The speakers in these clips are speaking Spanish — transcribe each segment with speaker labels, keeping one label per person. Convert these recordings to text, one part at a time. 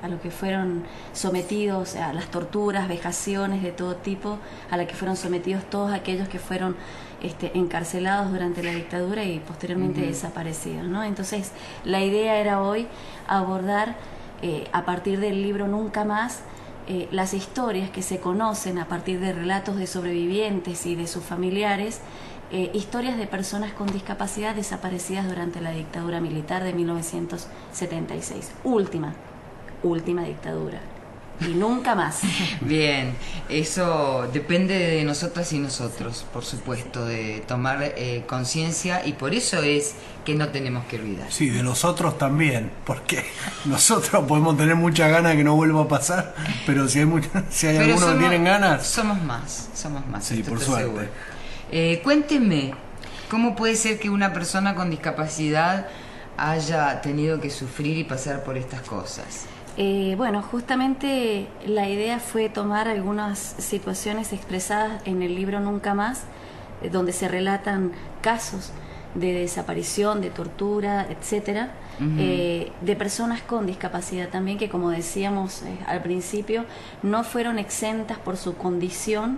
Speaker 1: a lo que fueron sometidos, a las torturas, vejaciones de todo tipo, a las que fueron sometidos todos aquellos que fueron encarcelados durante la dictadura y posteriormente desaparecidos, ¿no? Entonces, la idea era hoy abordar, a partir del libro Nunca Más, las historias que se conocen a partir de relatos de sobrevivientes y de sus familiares, historias de personas con discapacidad desaparecidas durante la dictadura militar de 1976. Última dictadura. Y nunca más.
Speaker 2: Bien, eso depende de nosotras y nosotros, por supuesto, de tomar conciencia, y por eso es que no tenemos que olvidar.
Speaker 3: Sí, de nosotros también, porque nosotros podemos tener muchas ganas de que no vuelva a pasar, pero si hay algunos que tienen ganas...
Speaker 2: Somos más.
Speaker 3: Sí, por suerte.
Speaker 2: Cuénteme, ¿cómo puede ser que una persona con discapacidad haya tenido que sufrir y pasar por estas cosas?
Speaker 1: Bueno, justamente la idea fue tomar algunas situaciones expresadas en el libro Nunca Más, donde se relatan casos de desaparición, de tortura, etcétera, de personas con discapacidad también, que, como decíamos al principio, no fueron exentas por su condición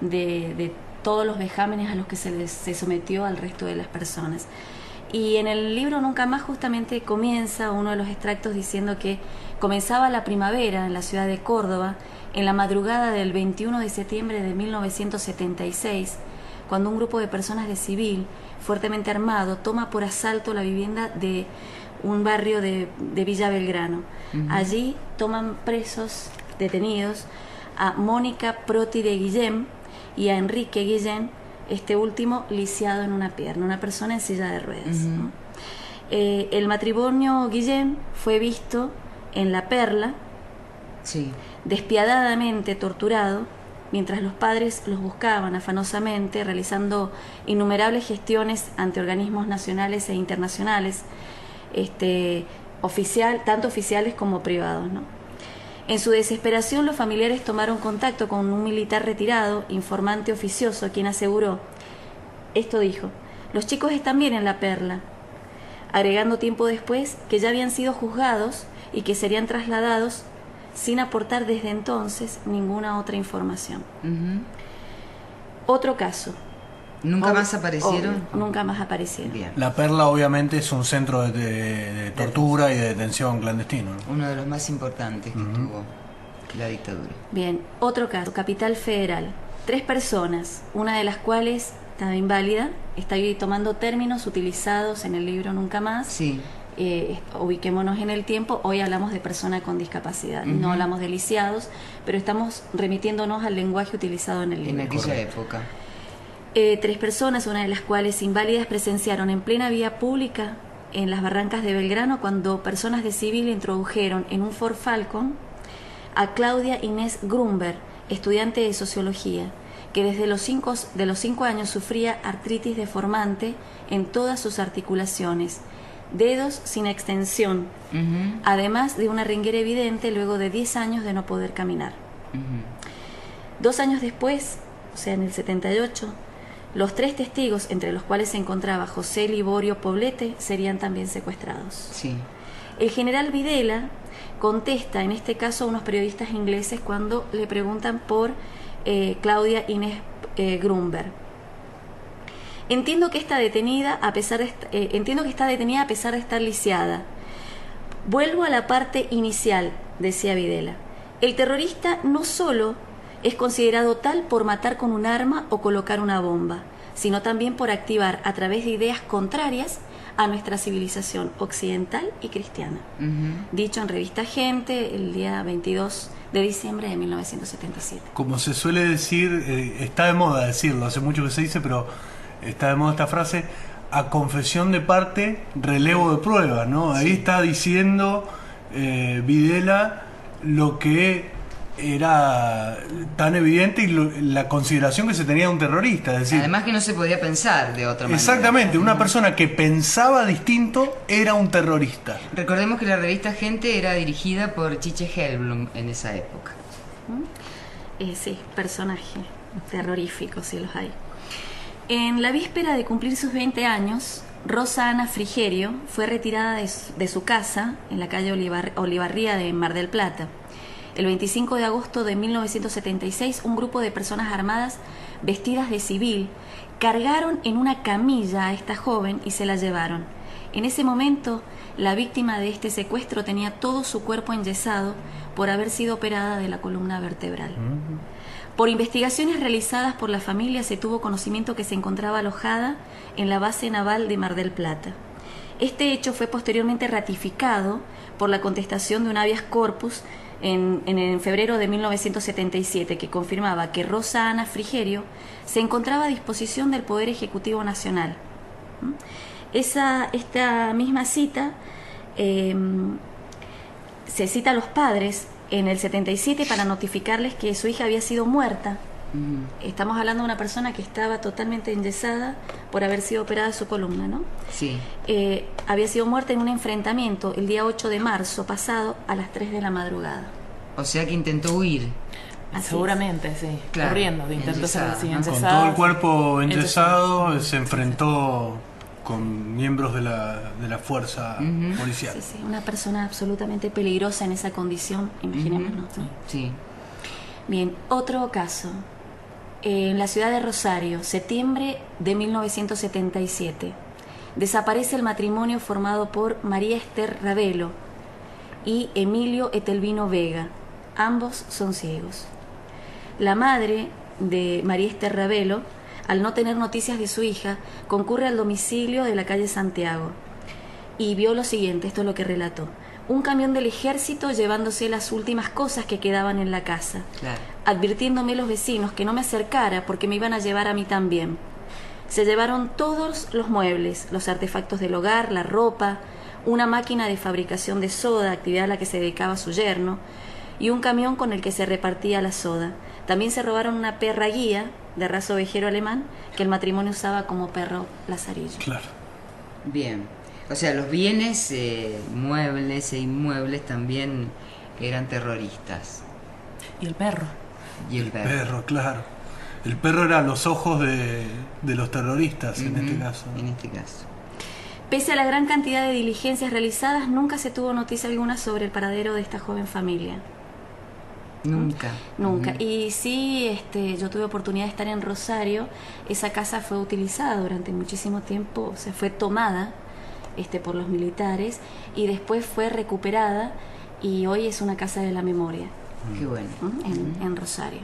Speaker 1: de todos los vejámenes a los que se sometió al resto de las personas. Y en el libro Nunca Más justamente comienza uno de los extractos diciendo que comenzaba la primavera en la ciudad de Córdoba en la madrugada del 21 de septiembre de 1976, cuando un grupo de personas de civil fuertemente armado toma por asalto la vivienda de un barrio de Villa Belgrano. Allí toman detenidos a Mónica Proti de Guillén y a Enrique Guillén, este último lisiado en una pierna, una persona en silla de ruedas, ¿no? El matrimonio Guillén fue visto en La Perla, despiadadamente torturado, mientras los padres los buscaban afanosamente, realizando innumerables gestiones ante organismos nacionales e internacionales, tanto oficiales como privados, ¿no? En su desesperación, los familiares tomaron contacto con un militar retirado, informante oficioso, quien aseguró, esto dijo: los chicos están bien en La Perla, agregando tiempo después que ya habían sido juzgados y que serían trasladados, sin aportar desde entonces ninguna otra información. Otro caso.
Speaker 2: ¿Nunca más aparecieron?
Speaker 1: Nunca más aparecieron.
Speaker 2: Bien.
Speaker 3: La Perla obviamente es un centro de tortura y de detención clandestino, ¿no?
Speaker 2: Uno de los más importantes que tuvo la dictadura.
Speaker 1: Bien, otro caso, Capital Federal. 3 personas, una de las cuales estaba inválida, está ahí tomando términos utilizados en el libro Nunca Más.
Speaker 2: Sí.
Speaker 1: Ubiquémonos en el tiempo, hoy hablamos de persona con discapacidad, no hablamos de lisiados, pero estamos remitiéndonos al lenguaje utilizado en el libro.
Speaker 2: En aquella época.
Speaker 1: 3 personas, una de las cuales inválidas, presenciaron en plena vía pública en las barrancas de Belgrano cuando personas de civil introdujeron en un Ford Falcon a Claudia Inés Grunberg, estudiante de sociología, que desde los 5 años sufría artritis deformante en todas sus articulaciones, dedos sin extensión, además de una ringuera evidente luego de 10 años de no poder caminar. 2 años después, o sea en el 78, los 3 testigos, entre los cuales se encontraba José Liborio Poblete, serían también secuestrados.
Speaker 2: Sí.
Speaker 1: El general Videla contesta en este caso a unos periodistas ingleses cuando le preguntan por Claudia Inés Grunberg. Entiendo que está detenida a pesar de estar lisiada. Vuelvo a la parte inicial, decía Videla. El terrorista no solo es considerado tal por matar con un arma o colocar una bomba, sino también por activar a través de ideas contrarias a nuestra civilización occidental y cristiana. Dicho en Revista Gente el día 22 de diciembre de 1977.
Speaker 3: Como se suele decir, está de moda decirlo, hace mucho que se dice, pero está de moda esta frase: a confesión de parte, relevo de pruebas, ¿no? Ahí está diciendo Videla lo que era tan evidente y la consideración que se tenía de un terrorista, es decir,
Speaker 2: además que no se podía pensar de otra manera.
Speaker 3: Exactamente, una persona que pensaba distinto era un terrorista.
Speaker 2: Recordemos que la revista Gente era dirigida por Chiche Hellblum en esa época.
Speaker 1: Sí, personaje terrorífico, si los hay. En la víspera de cumplir sus 20 años, Rosa Ana Frigerio fue retirada de su casa en la calle Olivarría de Mar del Plata. El 25 de agosto de 1976, un grupo de personas armadas vestidas de civil cargaron en una camilla a esta joven y se la llevaron. En ese momento, la víctima de este secuestro tenía todo su cuerpo enyesado por haber sido operada de la columna vertebral. Por investigaciones realizadas por la familia se tuvo conocimiento que se encontraba alojada en la base naval de Mar del Plata. Este hecho fue posteriormente ratificado por la contestación de un habeas corpus en febrero de 1977, que confirmaba que Rosa Ana Frigerio se encontraba a disposición del Poder Ejecutivo Nacional. Esta misma cita se cita a los padres en el 77 para notificarles que su hija había sido muerta. Estamos hablando de una persona que estaba totalmente enyesada por haber sido operada de su columna, ¿no?
Speaker 2: Sí.
Speaker 1: Había sido muerta en un enfrentamiento el día 8 de marzo pasado a las 3 de la madrugada.
Speaker 2: O sea que intentó huir.
Speaker 4: Seguramente, sí.
Speaker 2: Claro,
Speaker 4: Corriendo, intentó
Speaker 2: enyesada,
Speaker 4: ser
Speaker 2: ¿no?
Speaker 3: Con todo el cuerpo enyesado, se enfrentó con miembros de la fuerza policial.
Speaker 1: Sí, sí, una persona absolutamente peligrosa en esa condición, imaginémonos, ¿no?
Speaker 2: Sí.
Speaker 1: Bien, otro caso. En la ciudad de Rosario, septiembre de 1977, desaparece el matrimonio formado por María Esther Ravelo y Emilio Etelvino Vega. Ambos son ciegos. La madre de María Esther Ravelo, al no tener noticias de su hija, concurre al domicilio de la calle Santiago y vio lo siguiente, esto es lo que relató: un camión del ejército llevándose las últimas cosas que quedaban en la casa,
Speaker 2: Claro.
Speaker 1: advirtiéndome los vecinos que no me acercara porque me iban a llevar a mí también. Se llevaron todos los muebles, los artefactos del hogar, la ropa, una máquina de fabricación de soda, actividad a la que se dedicaba su yerno, y un camión con el que se repartía la soda. También se robaron una perra guía de raza ovejero alemán que el matrimonio usaba como perro lazarillo.
Speaker 3: Claro.
Speaker 2: Bien. O sea, los bienes muebles e inmuebles también eran terroristas.
Speaker 4: Y el perro.
Speaker 2: Y el perro.
Speaker 3: Perro, claro. El perro era los ojos de los terroristas en este caso.
Speaker 2: En este caso.
Speaker 1: Pese a la gran cantidad de diligencias realizadas, nunca se tuvo noticia alguna sobre el paradero de esta joven familia.
Speaker 2: Nunca.
Speaker 1: Nunca. Y sí, yo tuve oportunidad de estar en Rosario. Esa casa fue utilizada durante muchísimo tiempo, o sea, fue tomada por los militares y después fue recuperada y hoy es una casa de la memoria.
Speaker 2: Qué bueno.
Speaker 1: En Rosario.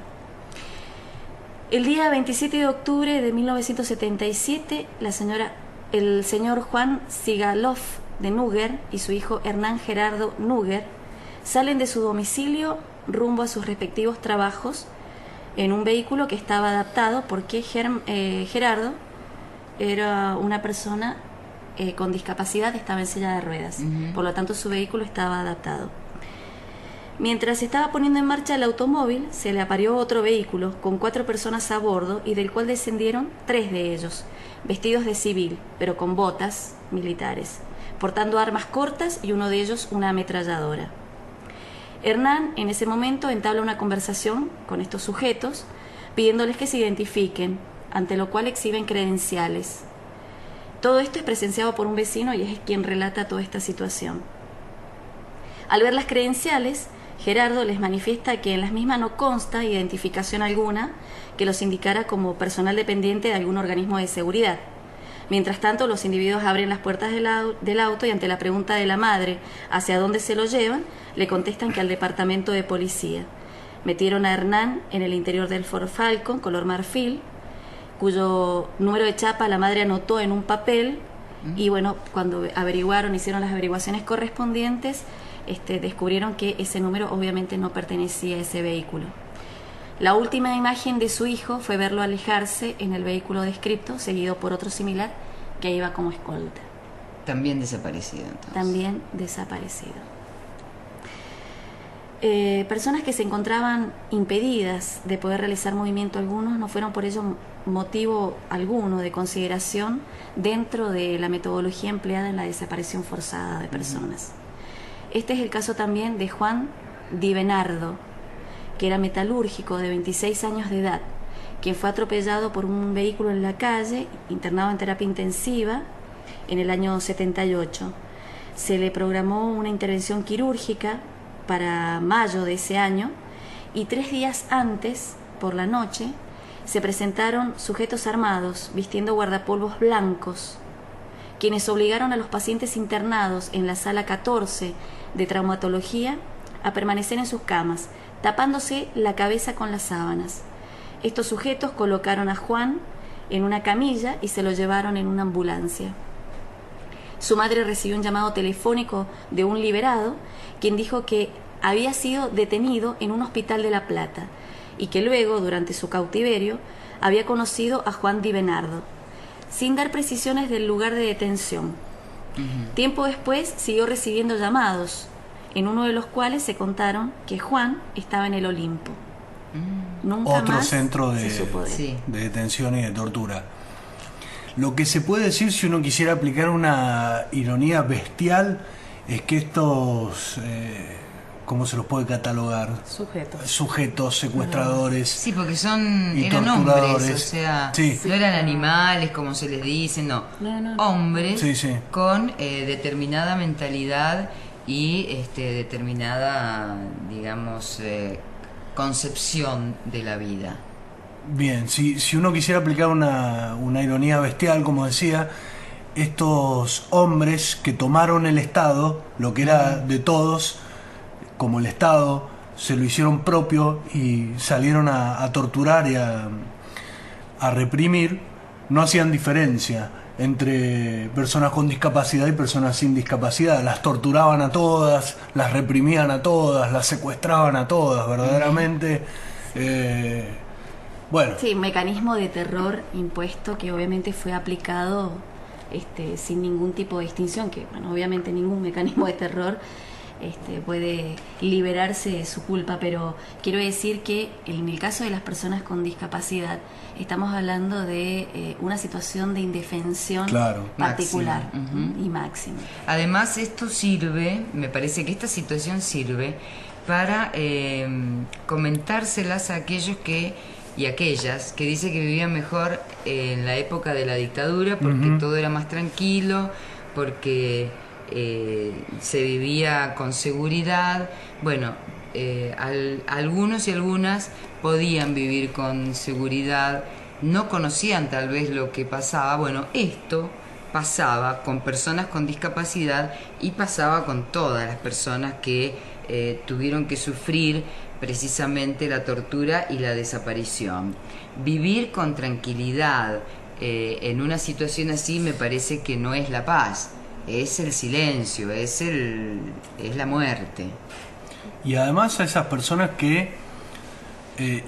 Speaker 1: El día 27 de octubre de 1977, el señor Juan Sigalov de Núger y su hijo Hernán Gerardo Núger salen de su domicilio rumbo a sus respectivos trabajos en un vehículo que estaba adaptado porque Gerardo era una persona con discapacidad, estaba en silla de ruedas, por lo tanto su vehículo estaba adaptado. Mientras se estaba poniendo en marcha el automóvil, se le apareó otro vehículo con 4 personas a bordo y del cual descendieron 3 de ellos, vestidos de civil, pero con botas militares, portando armas cortas y uno de ellos una ametralladora. Hernán en ese momento entabla una conversación con estos sujetos, pidiéndoles que se identifiquen, ante lo cual exhiben credenciales. Todo esto es presenciado por un vecino y es quien relata toda esta situación. Al ver las credenciales, Gerardo les manifiesta que en las mismas no consta identificación alguna que los indicara como personal dependiente de algún organismo de seguridad. Mientras tanto, los individuos abren las puertas del auto y ante la pregunta de la madre hacia dónde se lo llevan, le contestan que al departamento de policía. Metieron a Hernán en el interior del Ford Falcon color marfil, cuyo número de chapa la madre anotó en un papel y bueno, cuando hicieron las averiguaciones correspondientes, descubrieron que ese número obviamente no pertenecía a ese vehículo. La última imagen de su hijo fue verlo alejarse en el vehículo descripto, seguido por otro similar que iba como escolta.
Speaker 2: También desaparecido, entonces.
Speaker 1: También desaparecido. Personas que se encontraban impedidas de poder realizar movimiento alguno no fueron por ello motivo alguno de consideración dentro de la metodología empleada en la desaparición forzada de personas. Este es el caso también de Juan Di Benardo, que era metalúrgico de 26 años de edad, quien fue atropellado por un vehículo en la calle, internado en terapia intensiva en el año 78. Se le programó una intervención quirúrgica para mayo de ese año y 3 días antes, por la noche, se presentaron sujetos armados vistiendo guardapolvos blancos, quienes obligaron a los pacientes internados en la sala 14 de traumatología a permanecer en sus camas, tapándose la cabeza con las sábanas. Estos sujetos colocaron a Juan en una camilla y se lo llevaron en una ambulancia. Su madre recibió un llamado telefónico de un liberado, quien dijo que había sido detenido en un hospital de La Plata y que luego, durante su cautiverio, había conocido a Juan Di Bernardo, sin dar precisiones del lugar de detención. Tiempo después siguió recibiendo llamados, en uno de los cuales se contaron que Juan estaba en el Olimpo. Nunca
Speaker 3: Otro
Speaker 1: más
Speaker 3: centro
Speaker 1: se supo de él.
Speaker 2: Sí.
Speaker 3: de detención y de tortura. Lo que se puede decir, si uno quisiera aplicar una ironía bestial, es que estos, ¿cómo se los puede catalogar? Sujetos, secuestradores.
Speaker 2: Sí, porque eran
Speaker 3: torturadores.
Speaker 2: hombres, o sea,
Speaker 3: Sí.
Speaker 2: no eran animales como se les dice, no. Hombres
Speaker 3: Sí, sí.
Speaker 2: con determinada mentalidad y determinada, digamos, concepción de la vida.
Speaker 3: Bien, si uno quisiera aplicar una ironía bestial, como decía, estos hombres que tomaron el Estado, lo que era de todos, como el Estado, se lo hicieron propio y salieron a torturar y a reprimir, no hacían diferencia entre personas con discapacidad y personas sin discapacidad. Las torturaban a todas, las reprimían a todas, las secuestraban a todas, verdaderamente. Bueno,
Speaker 1: Sí, un mecanismo de terror impuesto que obviamente fue aplicado sin ningún tipo de distinción, que bueno, obviamente ningún mecanismo de terror puede liberarse de su culpa, pero quiero decir que en el caso de las personas con discapacidad estamos hablando de una situación de indefensión
Speaker 3: Claro.
Speaker 1: particular
Speaker 2: Máxima.
Speaker 1: y máxima.
Speaker 2: Además, esto sirve, me parece que esta situación sirve para comentárselas a aquellos y aquellas que dicen que vivían mejor en la época de la dictadura porque todo era más tranquilo, porque se vivía con seguridad. Bueno, algunos y algunas podían vivir con seguridad, no conocían tal vez lo que pasaba. Bueno, esto pasaba con personas con discapacidad y pasaba con todas las personas que tuvieron que sufrir precisamente la tortura y la desaparición. Vivir con tranquilidad en una situación así me parece que no es la paz, es el silencio, es la muerte.
Speaker 3: y además a esas personas que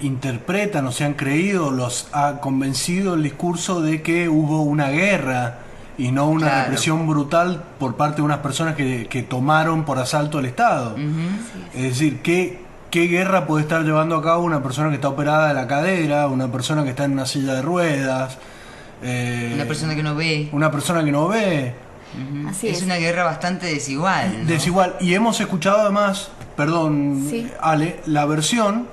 Speaker 3: interpretan o se han creído, los ha convencido el discurso de que hubo una guerra y no una
Speaker 2: Claro.
Speaker 3: represión brutal por parte de unas personas que tomaron por asalto el Estado. Es decir, ¿qué guerra puede estar llevando a cabo una persona que está operada de la cadera, una persona que está en una silla de ruedas,
Speaker 2: Una persona que no ve.
Speaker 3: una persona que no ve?
Speaker 1: Así
Speaker 2: Es
Speaker 1: es.
Speaker 2: una guerra bastante desigual, ¿no?
Speaker 3: Desigual. Y hemos escuchado además, perdón,
Speaker 1: Sí.
Speaker 3: Ale, la versión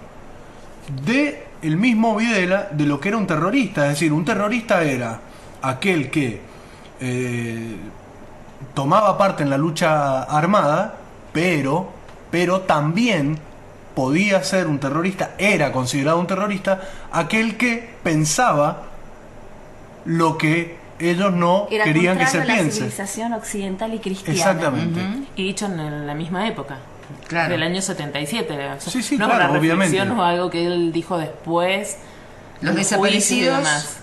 Speaker 3: de el mismo Videla de lo que era un terrorista. Es decir, un terrorista era aquel que tomaba parte en la lucha armada, pero también podía ser un terrorista, era considerado un terrorista, aquel que pensaba lo que ellos no
Speaker 1: Era
Speaker 3: querían que
Speaker 1: contrario
Speaker 3: se
Speaker 1: a la
Speaker 3: piense.
Speaker 1: civilización occidental y cristiana.
Speaker 3: Exactamente.
Speaker 4: Y dicho en la misma época.
Speaker 2: Claro.
Speaker 4: Del año 77. O sea,
Speaker 3: Sí, sí,
Speaker 4: no
Speaker 3: claro,
Speaker 4: es una
Speaker 3: obviamente.
Speaker 4: reflexión o algo que él dijo después.
Speaker 2: Los
Speaker 4: en juicios y
Speaker 2: desaparecidos
Speaker 4: demás.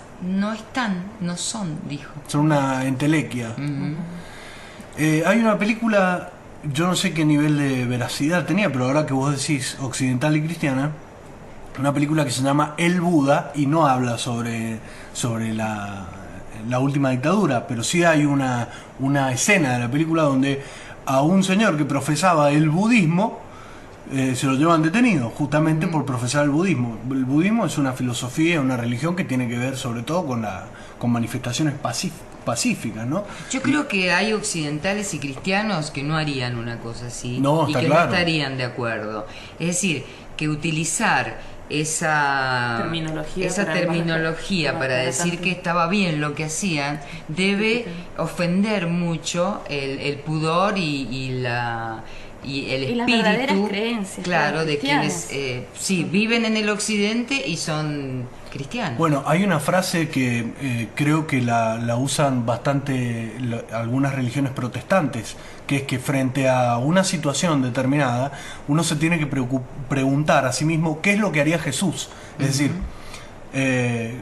Speaker 2: no son, dijo.
Speaker 3: Son una entelequia. Hay una película, yo no sé qué nivel de veracidad tenía, pero ahora que vos decís occidental y cristiana, una película que se llama El Buda y no habla sobre la última dictadura, pero sí hay una escena de la película donde a un señor que profesaba el budismo se lo llevan detenido justamente por profesar el budismo. El budismo es una filosofía, una religión que tiene que ver sobre todo con manifestaciones pacíficas, ¿no?
Speaker 2: Yo creo que hay occidentales y cristianos que no harían una cosa así
Speaker 3: No,
Speaker 2: y
Speaker 3: está
Speaker 2: que
Speaker 3: claro.
Speaker 2: no estarían de acuerdo. Es decir, que utilizar esa terminología para decir que estaba bien lo que hacían debe ofender mucho el pudor y el
Speaker 1: Y las
Speaker 2: espíritu,
Speaker 1: verdaderas creencias,
Speaker 2: claro, de
Speaker 1: cristianas.
Speaker 2: quienes sí viven en el occidente y son cristianos.
Speaker 3: Bueno, hay una frase que creo que la usan bastante algunas religiones protestantes, que es que frente a una situación determinada, uno se tiene que preguntar a sí mismo qué es lo que haría Jesús. Es decir,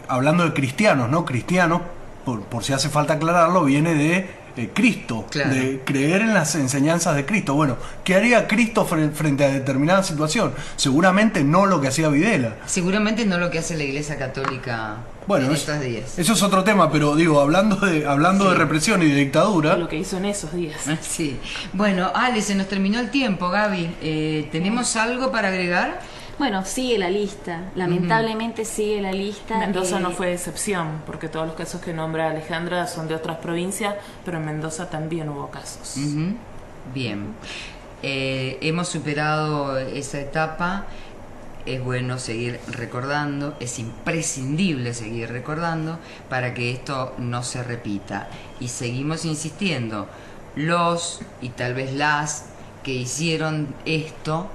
Speaker 3: hablando de cristianos, ¿no? Cristianos, por si hace falta aclararlo, viene de Cristo,
Speaker 2: Claro.
Speaker 3: de creer en las enseñanzas de Cristo. Bueno, ¿qué haría Cristo frente a determinada situación? Seguramente no lo que hacía Videla.
Speaker 2: Seguramente no lo que hace la Iglesia Católica
Speaker 3: Bueno,
Speaker 2: en estos días.
Speaker 3: eso es otro tema, pero digo, hablando de represión y de dictadura,
Speaker 4: Lo que hizo en esos días.
Speaker 2: Sí. Bueno, Ale, se nos terminó el tiempo, Gaby. ¿Tenemos algo para agregar?
Speaker 1: Bueno, sigue la lista, lamentablemente sigue la lista.
Speaker 4: Mendoza no fue excepción, porque todos los casos que nombra Alejandra son de otras provincias, pero en Mendoza también hubo casos.
Speaker 2: Ujú. Bien. Hemos superado esa etapa. Es bueno seguir recordando, es imprescindible seguir recordando para que esto no se repita. Y seguimos insistiendo, los y tal vez las que hicieron esto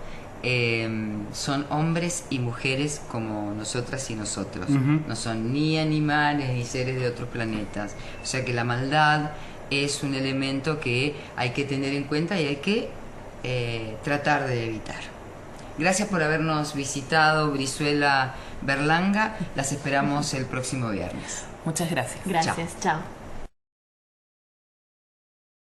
Speaker 2: son hombres y mujeres como nosotras y nosotros.
Speaker 3: Ujú.
Speaker 2: No son ni animales ni seres de otros planetas. O sea que la maldad es un elemento que hay que tener en cuenta y hay que tratar de evitar. Gracias por habernos visitado, Brizuela Berlanga. Las esperamos el próximo viernes.
Speaker 4: Muchas gracias.
Speaker 1: Gracias, chao.